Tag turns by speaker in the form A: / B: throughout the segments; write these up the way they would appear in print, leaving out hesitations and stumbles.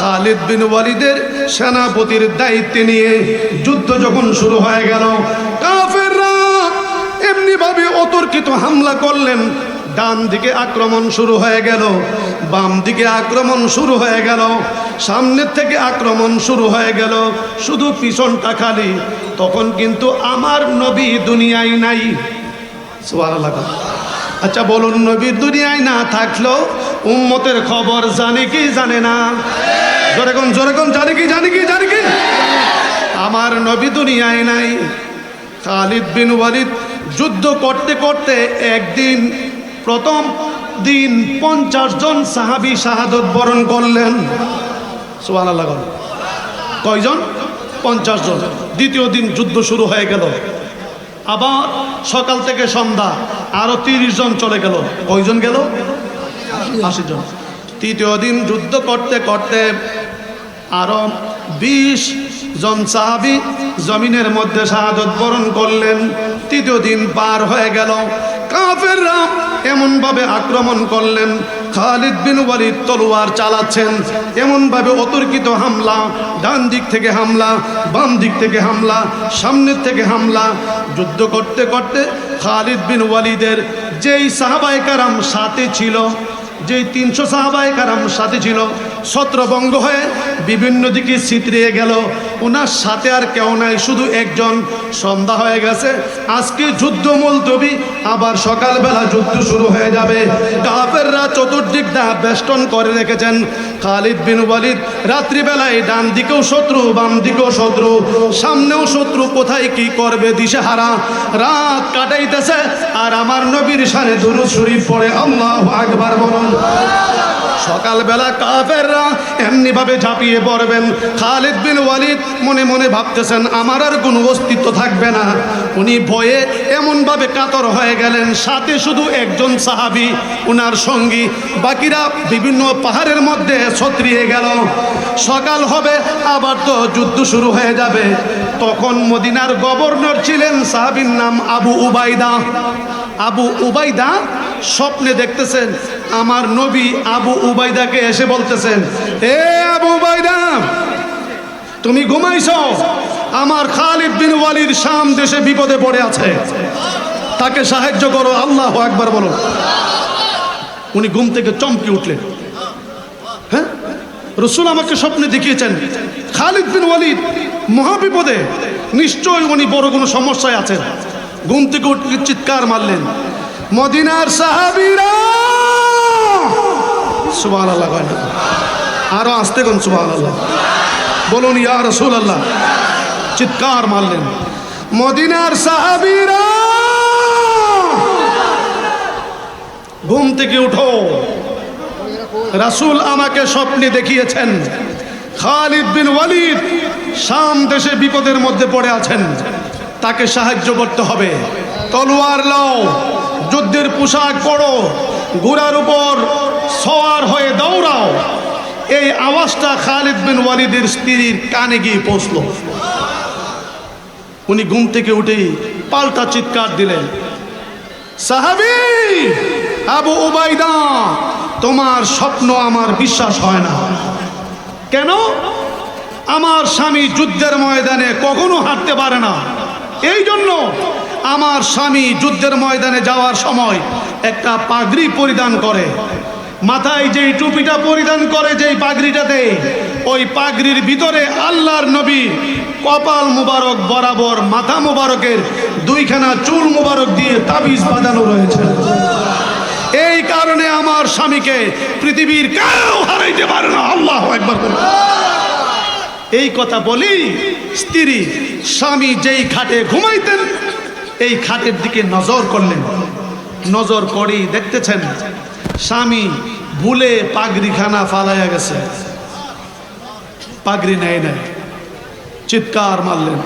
A: খালিদ বিন ওয়ালিদের সেনাপতির দায়িত্ব নিয়ে যুদ্ধ যখন শুরু হয়ে গেল, কাফেররা এমনিভাবে অতর্কিত হামলা করলেন। ডান দিকে আক্রমণ শুরু হয়ে গেল, বাম দিকে আক্রমণ শুরু হয়ে গেল, সামনের থেকে আক্রমণ শুরু হয়ে গেল, শুধু পিছনটা খালি। তখন কিন্তু আমার নবী দুনিয়ায় নাই। সুবহানাল্লাহ। আচ্ছা বলুন, নবী দুনিয়ায় না থাকলেও উম্মতের খবর জানে কি জানে না? যেরকম জানে কি? আমার নবী দুনিয়ায় নাই। খালিদ বিন ওয়ালিদ যুদ্ধ করতে করতে একদিন প্রথম দিন 50 জন সাহাবী শাহাদত বরণ করলেন। সুবহানাল্লাহ। কয়জন? 50 জন। দ্বিতীয় দিন যুদ্ধ শুরু হয়ে গেল, আবার সকাল থেকে সন্ধ্যা আরো 30 জন চলে গেল। কয়জন গেল? 80 জন। তৃতীয় দিন যুদ্ধ করতে করতে আরো 20 জন সাহাবী জমিনের মধ্যে শাহাদত বরণ করলেন। তৃতীয় দিন পার হয়ে গেল, কাফেররা এমনভাবে আক্রমণ করলেন, খালিদ বিন ওয়ালিদ তলোয়ার চালাচ্ছেন, এমনভাবে অতর্কিত হামলা, ডান দিক থেকে হামলা, বাম দিক থেকে হামলা, সামনের থেকে হামলা। যুদ্ধ করতে করতে খালিদ বিন ওয়ালিদের যেই সাহাবায়ে কেরাম সাথে ছিল, যেই 300 সাহাবায়ে কেরাম সাথে ছিল, ছত্রভঙ্গ হয়ে বিভিন্ন দিকে ছিতরিয়ে গেল। ওনার সাথে আর কেউ নাই, শুধু একজন। সন্ধ্যা হয়ে গেছে, আজকে যুদ্ধ মুলতবি, আবার সকালবেলা যুদ্ধ শুরু হয়ে যাবে। কাফেররা চতুর্দিক দা বেষ্টন করে রেখেছেন। খালিদ বিন ওয়ালিদ রাত্রিবেলায় ডান দিকেও শত্রু, বাম দিকেও শত্রু, সামনেও শত্রু, কোথায় কি করবে দিশেহারা। রাত কাটাইতেছে আর আমার নবীর শানে দুরূদ শরীফ পড়ে আল্লাহু আকবার বলুন। সকালবেলা কাফেররা এমনিভাবে ঝাঁপিয়ে পড়বেন। খালিদ বিন ওয়ালিদ মনে মনে ভাবতেছেন আমার আর কোনো অস্তিত্ব থাকবে না। উনি ভয়ে এমনভাবে কাতর হয়ে গেলেন, সাথে শুধু একজন সাহাবী উনার সঙ্গী, বাকিরা বিভিন্ন পাহাড়ের মধ্যে ছত্রিয়ে গেল। সকাল হবে, আবার তো যুদ্ধ শুরু হয়ে যাবে। তখন মদিনার গভর্নর ছিলেন, সাহাবীর নাম আবু উবাইদা। আবু উবাইদা স্বপ্নে দেখতেছেন আমার নবী আবু উবাইদাকে এসে বলতেছেন, এ আবু উবাইদা, তুমি ঘুমাইছো? আমার খালিদ বিন ওয়ালিদ শাম দেশে বিপদে পড়ে আছে, তাকে সাহায্য করো। আল্লাহু আকবার বলো। উনি ঘুম থেকে চমকে উঠলেন। হ্যাঁ, রাসূল আমাকে স্বপ্নে দেখিয়েছেন খালিদ বিন ওয়ালিদ মহাবিপদে, নিশ্চয়ই উনি বড় কোনো সমস্যায় আছেন। ঘুম থেকে উঠে চিৎকার মারলেন, মদিনার সাহাবীরা! সুবহানাল্লাহ। আরো আস্তে কোন সুবহানাল্লাহ বলুন, ইয়া রাসূলুল্লাহ। চিৎকার মারলেন, মদিনার সাহাবীরা ঘুম থেকে উঠো, রাসূল আমাকে স্বপ্নে দেখিয়েছেন খালিদ বিন ওয়ালিদ শাম দেশে বিপদের মধ্যে পড়ে আছেন, তাকে সাহায্য করতে হবে। তলোয়ার লও, যুদ্ধের পোশাক পরো, ঘোড়ার উপর সওয়ার হয়ে দৌড়াও। এই আওয়াজটা খালিদ বিন ওয়ালিদের স্ত্রীর কানে গিয়ে পৌঁছল। উনি ঘুম থেকে উঠেই পাল্টা চিৎকার দিলেন, সাহাবী আবু উবাইদা, তোমার স্বপ্ন আমার বিশ্বাস হয় না। কেন? আমার স্বামী যুদ্ধের ময়দানে কখনো হাঁটতে পারে না, এই জন্য আমার স্বামী যুদ্ধের ময়দানে যাওয়ার সময় একটা পাগড়ি পরিধান করে। মাথায় যেই টুপিটা পরিধান করে, যেই পাগড়িটাতে, ওই পাগড়ির ভিতরে আল্লাহর নবী কপাল মুবারক বরাবর মাথা মুবারকের 2খানা চুল মুবারক দিয়ে তাবিজ বাঁধানো রয়েছে। এই কারণে আমার স্বামীকে পৃথিবীর কেউ হারাইতে পারে না। আল্লাহু আকবার। এই কথা বলি, স্ত্রী স্বামী যেই খাটে ঘুমাইতেন এই খাটের দিকে নজর করলেন। নজর করেই দেখতেছেন স্বামী ভুলে পাগড়িখানা ফালাইয়া গেছে, পাগড়ি নেয় নাই। চিৎকার মারলেন,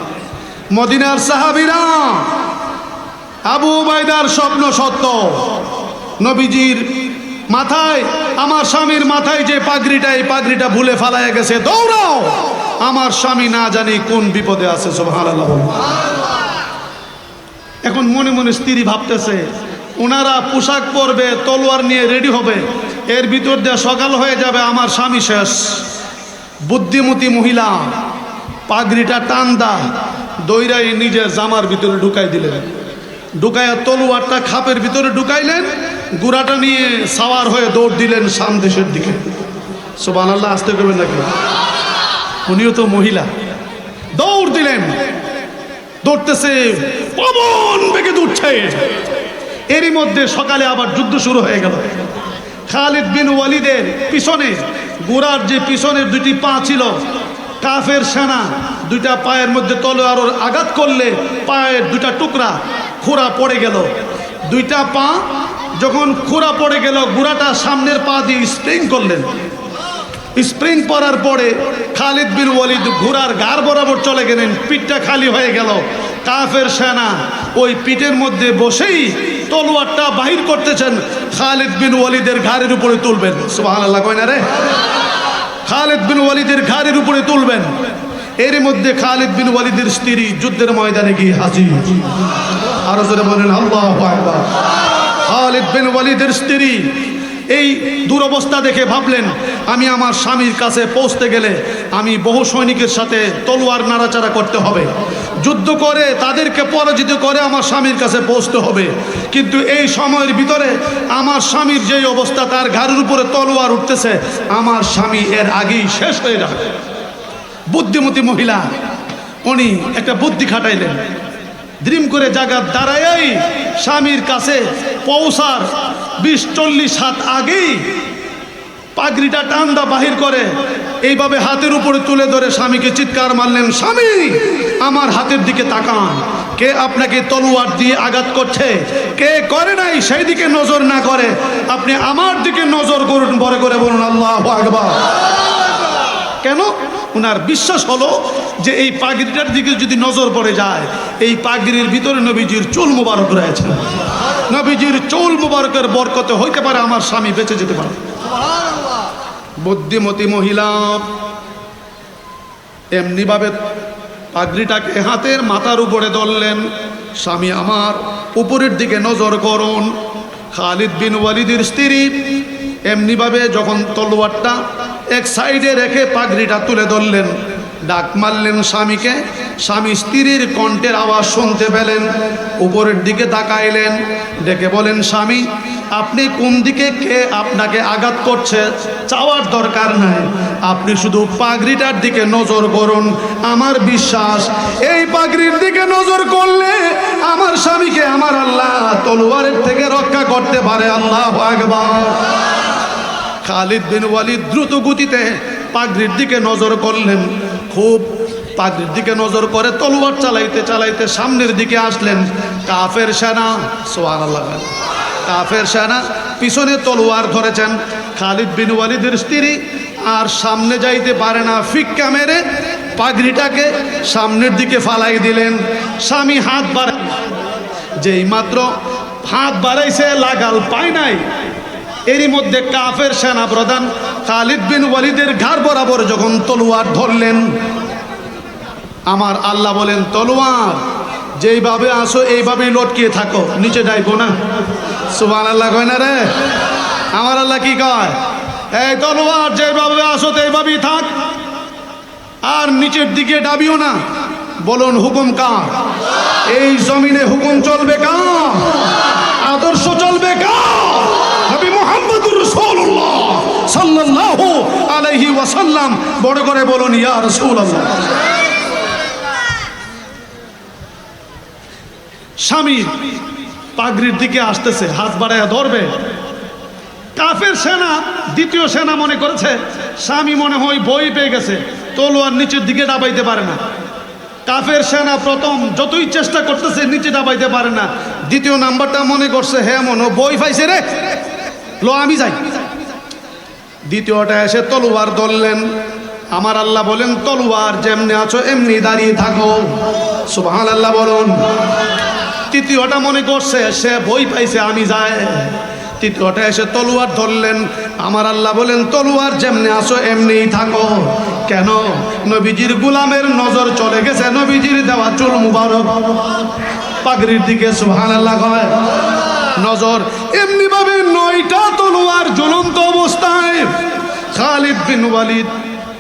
A: মদিনার সাহাবীরা, আবু উবাইদার স্বপ্ন সত্য। নবীজির মাথায়, আমার স্বামীর মাথায় যে পাগড়িটা, এই পাগড়িটা ভুলে ফালাইয়া গেছে, দৌড়াও, আমার স্বামী না জানি কোন বিপদে আছে। সুবহানাল্লাহ। এখন মনে মনে স্ত্রী ভাবতেছে ওনারা পোশাক পরবে, তলোয়ার নিয়ে রেডি হবে, এর ভিতর দিয়ে সকাল হয়ে যাবে, আমার স্বামী শেষ। বুদ্ধিমতী মহিলা পাগড়িটা টান দা দইরাই নিজের জামার ভিতরে ঢুকাই দিলেন, ঢুকাইয়া তলোয়ারটা খাপের ভিতরে ঢুকাইলেন, গুড়াটা নিয়ে সাওয়ার হয়ে দৌড় দিলেন শাম দেশের দিকে। সুবহানাল্লাহ, আসতে করবেন নাকি? উনিও তো মহিলা, দৌড় দিলেন, দৌড়তেছে, পবন বেগে দৌড়ছে। এরই মধ্যে সকালে আবার যুদ্ধ শুরু হয়ে গেল। খালিদ বিন ওয়ালিদের পিছনে, ঘোড়ার যে পিছনের দুটি পা ছিল, কাফের সেনা দুইটা পায়ের মধ্যে তলোয়ার আঘাত করলে পায়ের দুটা টুকরা খোঁড়া পড়ে গেল। দুইটা পা যখন খোঁড়া পড়ে গেল, ঘোড়াটা সামনের পা দিয়ে স্প্রিং করলেন। স্প্রিং পরার পরে খালিদ বিন ওয়ালিদ ঘোড়ার গাড় বরাবর চলে গেলেন, পিঠটা খালি হয়ে গেল। কাফের সেনা ওই পিঠের মধ্যে বসেই তলোয়ারটা বাহির করতেছেন, খালিদ বিন ওয়ালিদের ঘাড়ের উপরে তুলবেন। সুবহানাল্লাহ, কয় না রে? খালিদ বিন ওয়ালিদের ঘাড়ের উপরে তুলবেন। এর মধ্যে খালিদ বিন ওয়ালিদের স্ত্রী যুদ্ধের ময়দানে গিয়ে হাজির। আরো জোরে বলেন আল্লাহু আকবার। খালিদ বিন ওয়ালিদের স্ত্রী এই দুরবস্থা দেখে ভাবলেন, আমি আমার স্বামীর কাছে পৌঁছতে গেলে আমি বহু সৈনিকের সাথে তলোয়ার নাড়াচাড়া করতে হবে, যুদ্ধ করে তাদেরকে পরাজিত করে আমার স্বামীর কাছে পৌঁছতে হবে। কিন্তু এই সময়ের ভিতরে আমার স্বামীর যেই অবস্থা, তার ঘাড়ের উপরে তলোয়ার উঠতেছে, আমার স্বামী এর আগেই শেষ হয়ে যাবে। বুদ্ধিমতী মহিলা উনি একটা বুদ্ধি খাটাইলেন, দ্রিম করে জায়গা দাঁড়াই স্বামীর কাছে পৌঁছার 20-40 হাত আগেই পাগড়িটা টান্দা বাহির করে এইভাবে হাতের উপরে তুলে ধরে স্বামীকে চিৎকার মারলেন, স্বামী আমার হাতের দিকে তাকান, কে আপনাকে তলোয়ার দিয়ে আঘাত করছে, কে করে নাই সেই দিকে নজর না করে আপনি আমার দিকে নজর করুন, বড় করে বলুন আল্লাহু আকবার। কেন? উনার বিশ্বাস হলো যে এই পাগড়িটার দিকে যদি নজর পড়ে যায়, এই পাগড়ির ভিতরে নবীজির চুল মুবারক রয়েছে, নবীজির চুল মুবারকের বরকতে হইতে পারে আমার স্বামী বেঁচে যেতে পারে। বুদ্ধিমতী মহিলা এমনিভাবে পাগড়িটাকে হাতের মাথার উপরে ধরলেন, স্বামী আমার উপরের দিকে নজর করুন। খালিদ বিন ওয়ালিদের স্ত্রী এমনিভাবে যখন তলোয়ারটা এক সাইডে রেখে পাগড়িটা তুলে ধরলেন, ডাক মারলেন স্বামীকে। স্বামী স্ত্রীর কণ্ঠের আওয়াজ শুনতে পেলেন, উপরের দিকে তাকাইলেন, ডেকে বলেন, স্বামী আপনি কোন দিকে, কে আপনাকে আঘাত করছে চাওয়ার দরকার নাই, আপনি শুধু পাগড়িটার দিকে নজর করুন। আমার বিশ্বাস এই পাগড়ির দিকে নজর করলে আমার স্বামীকে আমার আল্লাহ তলোয়ারের থেকে রক্ষা করতে পারে। আল্লাহু আকবার। খালিদ বিন ওয়ালিদ দ্রুত গতিতে পাগড়ির দিকে নজর করলেন, খুব পাগড়ির দিকে নজর করে তলোয়ার চালাইতে চালাইতে সামনের দিকে আসলেন। কাফের সেনা, সুবহানাল্লাহ, কাফের সেনা পিছনে তলোয়ার ধরেছেন। খালিদ বিন ওয়ালিদের স্ত্রী আর সামনে যাইতে পারে না, ফিক্কা মেরে পাগড়িটাকে সামনের দিকে ফালাই দিলেন। স্বামী হাত বাড়াই, যেই মাত্র হাত বাড়াইছে লাগাল পায় নাই, এরই মধ্যে কাফের সেনা প্রধান খালিদ বিন ওয়ালিদের ঘাড় বরাবর যখন তলোয়ার ধরলেন, আমার আল্লাহ বলেন, তলোয়ার যেইভাবে আসো এইভাবেই লটকিয়ে থাকো, নিচে যাইবো না। সুবহানাল্লাহ, কয় না রে? আমার আল্লাহ কি কয়? এই তলোয়ার যেভাবে আসো এইভাবেই থাক, আর নিচের দিকে ডাবিও না। বলুন হুকুম কার? এই জমিনে হুকুম চলবে কার? আদর্শ চলবে কার? নবী মুহাম্মদুর রাসূলুল্লাহ সাল্লাল্লাহু আলাইহি ওয়াসাল্লাম। বড় করে বলুন ইয়া রাসূলুল্লাহ। স্বামী পাগড়ির দিকে আসতেছে, হাত বাড়াইয়া ধরবে। কাফের সেনা, দ্বিতীয় সেনা মনে করেছে স্বামী মনে হয় বই পেয়ে গেছে, তলোয়ার নিচের দিকে দাবাইতে পারে না। কাফের সেনা প্রথম যতই চেষ্টা করতেছে নিচে দাবাইতে পারে না। দ্বিতীয় নাম্বারটা মনে করছে, হ্যাঁ মনে বই পাইছে রে, লো আমি যাই। দ্বিতীয়টা এসে তলোয়ার ধরলেন। আমার আল্লাহ বলেন, তলোয়ার যেমনি আছো এমনি দাঁড়িয়ে থাকো। সুবহানাল্লাহ বলুন। তৃতীয়টা মনে করছে সে বই পাইছে, আমি যাই। তৃতীয়টা এসে তলোয়ার ধরলেন। আমার আল্লাহ বলেন, তলোয়ার যেমনি আসো এমনিই থাকো। কেন? নবীজির গোলামের নজর চলে গেছে নবীজির দেওয়া চুল মুবারক পাগড়ির দিকে। সুবহানাল্লাহ কয়। নজর এমনি ভাবে 9টা তলোয়ার ঝুলন্ত অবস্থায় খালিদ বিন ওয়ালিদ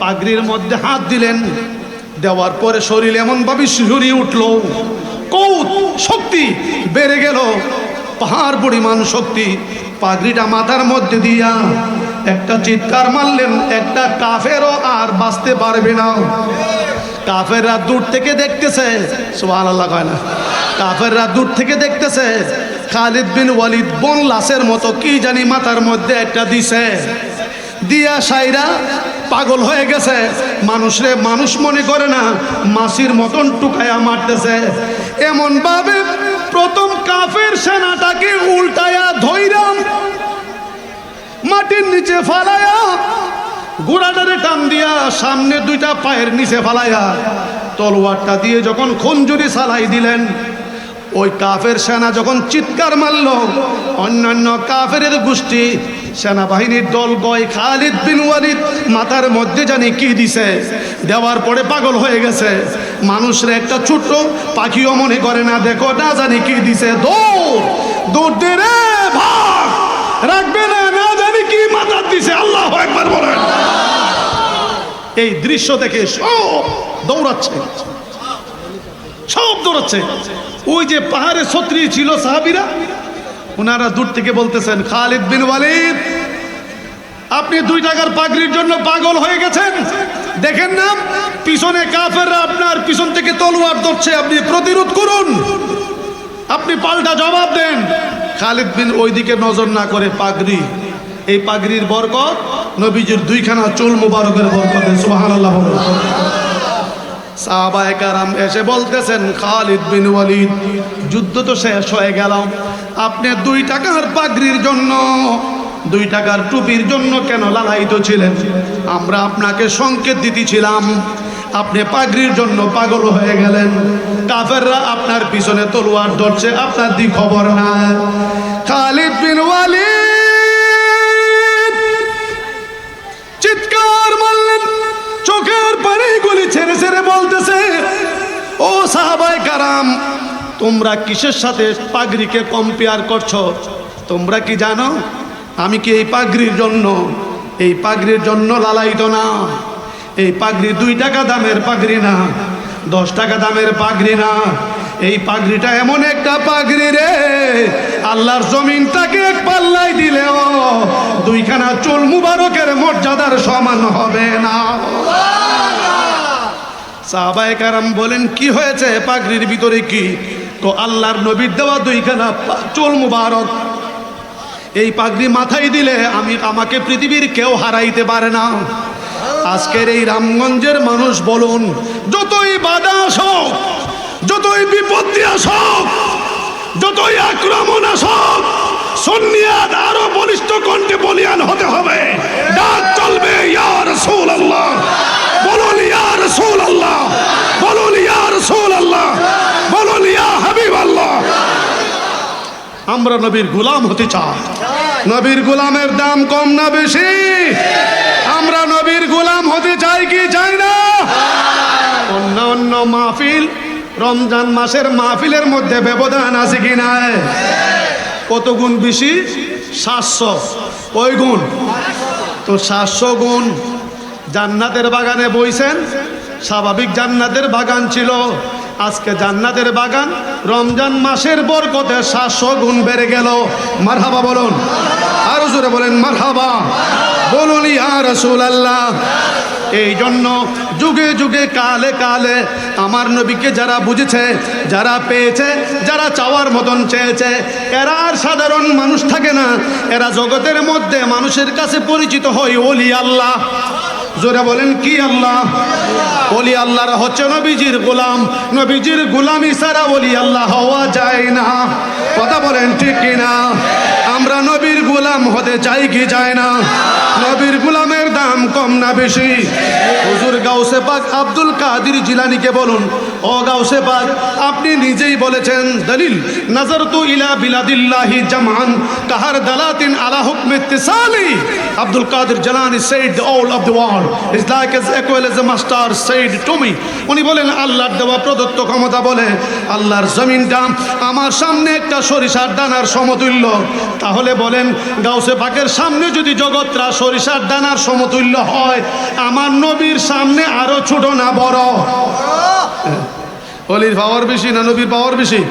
A: পাগড়ির মধ্যে হাত দিলেন, দেওয়ার পরে শরীর এমনভাবে শিহরিয়ে উঠল, কৌত শক্তি বেড়ে গেল, পাহাড় পরিমাণ শক্তি। পাগড়িটা মাথার মধ্যে দিয়া একটা চিৎকার মারলেন, একটা কাফেরও আর বাঁচতে পারবে না। কাফেররা দূর থেকে দেখতেছে, সুবহানাল্লাহ কয় না, কাফেররা দূর থেকে দেখতেছে খালিদ বিন ওয়ালিদ বন লাশের মতো কি জানি মাথার মধ্যে একটা দিছে, দিয়া সাইরা পাগল হয়ে গেছে। মানুষরে মানুষ মনে করে না, মাসির মতন টুকায়া মারতেছে। এমন ভাবে প্রথম কাফের সেনাটাকে উল্টায়া ধইরাম মাটির নিচে ফালায়া, ঘোড়াটারে টান দিয়া সামনে দুইটা পায়ের নিচে ফালায়া তলোয়ারটা দিয়ে যখন খঞ্জুরি চালাই দিলেন, ওই কাফের সেনা যখন চিৎকার মারল, অন্যান্য কাফের গোষ্ঠী সেনাবাহিনীর দল গয় খালিদ বিন ওয়ালিদ মাথার মধ্যে জানি কি দিছে, দেওয়ার পরে পাগল হয়ে গেছে। মানুষের একটা ছোট্ট পাখিও মনে করে না, দেখো না জানি কি দিছে, দৌড় দৌড় দে রে ভাগ, রাখবে না, না জানি কি মাথার দিছে। আল্লাহু আকবার বলেন। এই দৃশ্য দেখে সব দৌড়াচ্ছে, সব দৌড়াচ্ছে। ওই যে পাহাড়ে ছত্রি ছিল সাহাবীরা, ওনারা দূর থেকে বলতেছেন, খালিদ বিন ওয়ালিদ আপনি 2 টাকার পাগড়ির জন্য পাগল হয়ে গেছেন, দেখেন না পিছনে কাফেররা আপনার পিছন থেকে তলোয়ার ধরছে, আপনি প্রতিরোধ করুন, আপনি পাল্টা জবাব দেন। খালিদ বিন ওইদিকে নজর না করে পাগড়ি, এই পাগড়ির বরকত নবীজির 2খানা চুল মুবারকের বরকতে, সুবহানাল্লাহ বলুন। সাহাবায়ে কেরাম এসে বলতেছেন, খালিদ বিন ওয়ালিদ যুদ্ধ তো শেষ হয়ে গেল, আপনি 2 টাকার পাগড়ির জন্য 2 টাকার টুপির জন্য কেন লালায়িত ছিলেন? আমরা আপনাকে সংকেত দিতেছিলাম, আপনি পাগড়ির জন্য পাগল হয়ে গেলেন। কাফেররা আপনার পিছনে তলোয়ার ধরছে, আপনার দি খবর নাই। খালিদ বিন ওয়ালিদ চিৎকার মারলেন, চোখের পানিগুলি ছেড়ে ছেড়ে বলতেছে, ও সাহাবায়ে কেরাম তোমরা কিসের সাথে পাগড়িকে কম্পেয়ার করছো? তোমরা কি জানো আমি কি এই পাগড়ির জন্য লালায়িত না? এই পাগড়ি 2 টাকা দামের পাগড়ি না, 10 টাকা দামের পাগড়ি না। এই পাগড়িটা এমন একটা পাগড়ি রে, আল্লাহর জমিনটাকে এক পাল্লাই দিলেও 2খানা চুল মুবারকের মর্যাদার সমান হবে না। সাহাবায়ে কেরাম বলেন, কি হয়েছে পাগড়ির ভিতরে কি? তো আল্লাহর নবীর দেওয়া 2খানা চুল মুবারক, এই পাগড়ি মাথায় দিলে আমাকে পৃথিবীর কেউ হারাইতে পারে না। আজকের এই রামগঞ্জের মানুষ বলুন, যতই বাধা আসুক, যতই বিপত্তি আসুক, যতই আক্রমণ আসুক, সুন্নিয়াত আরো বলিষ্ঠ কণ্ঠে বলিয়ান হতে হবে। ডাক চলবে ইয়া রাসূলুল্লাহ, বলুন ইয়া রাসূলুল্লাহ, বলুন ইয়া রাসূলুল্লাহ, বলুন ইয়া হাবিবাল্লাহ। আমরা নবীর গোলাম হতে চাই। নবীর গোলামের দাম কম না বেশি? আমরা নবীর গোলাম হতে চাই কি চাই না? অন্য মাহফিল, রমজান মাসের মাহফিলের মধ্যে ব্যবধান আছে কি না? কত গুণ বেশি? 700। ওই গুণ তো 700 গুণ। জান্নাতের বাগানে বইছেন, স্বাভাবিক জান্নাতের বাগান ছিল, আজকে জান্নাতের বাগান রমজান মাসের বরকতে 700 গুণ বেড়ে গেল। মারহাবা বলুন, আরো জোরে বলেন মারহাবা, বলুন ইয়া রাসূলুল্লাহ। এই জন্য যুগে যুগে কালে কালে আমার নবীকে যারা বুঝেছে, যারা পেয়েছে, যারা চাওয়ার মতন চেয়েছে, এরা আর সাধারণ মানুষ থাকে না, এরা জগতের মধ্যে মানুষের কাছে পরিচিত হয় ওলি আল্লাহ। জোরে বলেন কি আল্লাহ? ওলি আল্লাহরা হচ্ছে নবীজির গোলাম। নবীজির গোলামি ছাড়া ওলি আল্লাহ হওয়া যায় না। কথা বলেন ঠিক কিনা? আমরা নবীর গোলাম হতে চাই কি চাই না? নবীর গোলামের দাম কম না বেশি? হুজুর গাউসে পাক আব্দুল কাদের জিলানীকে বলুন, ও গাউসে পাক, আপনি নিজেই বলেছেন দলিল নাজারতু ইলা বিলাদিল্লাহি জামান কাহার দালাতিন আলা হুকম ইত্তিসালি। আব্দুল কাদের Jilani said the all of the world is like as equal as a master said to me। উনি বলেন আল্লাহর দেওয়া প্রদত্ত ক্ষমতা বলে আল্লাহর জমিনটা আমার সামনে একটা সরিষার দানার সমতুল্য। তাহলে বলেন গাউসে পাকের সামনে যদি জগৎটা সরিষার দানার সমতুল্য হয়, আমার নবীর সামনে আরো ছোট না বড়? অলির পাওয়ার বেশি না নবীর পাওয়ার বেশি?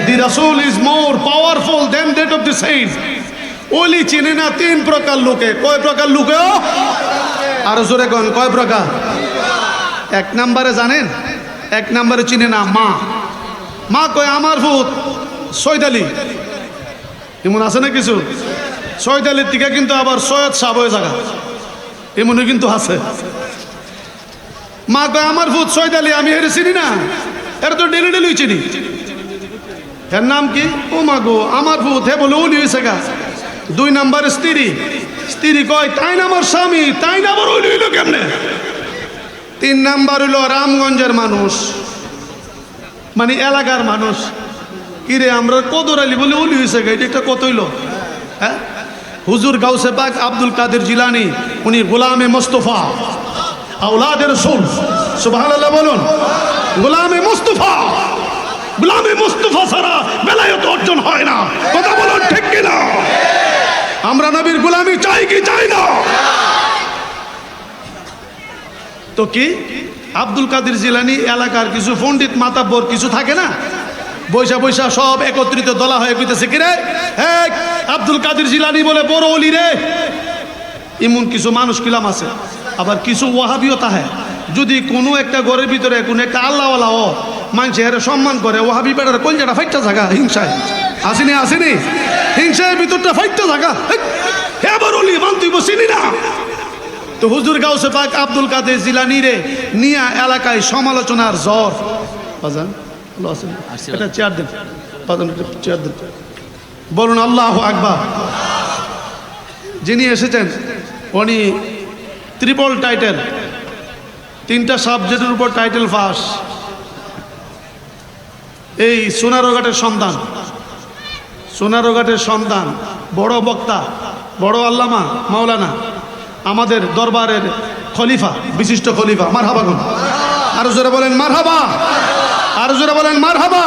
A: দি রাসূল is more powerful than that of the saints. অলি চিনে না তিন প্রকার লোকে। কয় প্রকার লোকে? আরো জোরে কোন কয় প্রকার? এক নম্বরে জানেন, এক নম্বরে চিনে না মা। মা কয় আমার ভূত সৈদালি, এমন আছে না কিছু? সৈদালির থেকে কিন্তু আবার সৈয়দ সাহ হয়ে জায়গা এমনও কিন্তু আছে। মা কয় আমার ভূত সৈদালি, আমি এর চিনি না, এর তো ডেলি ডেলি চিনি। এর নাম কি? ও মা গো আমার ভূত, হে বলে উনি হয়েছে গা। দুই নাম্বার স্ত্রী। স্ত্রী কয় তাই না আমার স্বামী, তাই না আবার উনি হইল কেমনে? তিন নাম্বার হইল রামগঞ্জের মানুষ, মানে এলাকার মানুষ। কিরে আমরা কদর আলী বলে উনি হয়েছে গা, এটা কত হইল? হ্যাঁ, হুজুর গাউসে পাক আব্দুল কাদের জিলানী, উনি গোলামে মোস্তফা আওলাদে রাসূল। সুবহানাল্লাহ বলুন। গোলামে মোস্তফা, গোলামে মোস্তফা ছাড়া বেলায়েত অর্জন হয় না। কথা বলুন ঠিক কিনা? আমরা নবীর গোলামি চাই কি চাই না? তো কি আব্দুল কাদের জিলানী এলাকার কিছু পণ্ডিত মাতাব্বর কিছু থাকে না, বৈশা বৈশা সব একত্রিত দলা হয়ে কইতেছে কিরে হ্যাঁ আব্দুল কাদের জিলানী বলে বড় অলি রে। এমন কিছু মানুষ কিলাম আছে, আবার কিছু ওয়াহাবিও তাহে। যদি কোনো একটা ঘরের ভিতরে কোনো একটা আল্লাহওয়ালা ও মানুষে এর সম্মান করে, ওয়াহাবি বেটার কলজাটা ফাইটটা থাকা হিংসায় আসেনি, আসেনি হিংসায় ভিতরটা ফাইটটা থাকা। এবার অলি মান তুই বসিনি না। তো হুজুর গাউসে পাক আব্দুল কাদের জিলানী রে নিয়া এলাকায় সমালোচনার জ্বর। বাজান এটা চেয়ার দেন, চেয়ার দেন, বলুন আল্লাহু আকবার। যিনি এসেছেন উনি ট্রিপল টাইটেল, তিনটা সাবজেক্টের উপর টাইটেল পাস। এই সোনারঘাটের সন্তান, সোনারঘাটের সন্তান, বড় বক্তা, বড় আল্লামা মাওলানা, আমাদের দরবারের খলিফা, বিশিষ্ট খলিফা। মারহাবা কোন? আরো জোরে বলেন মারহাবা, আরো জোরে বলেন মারহাবা।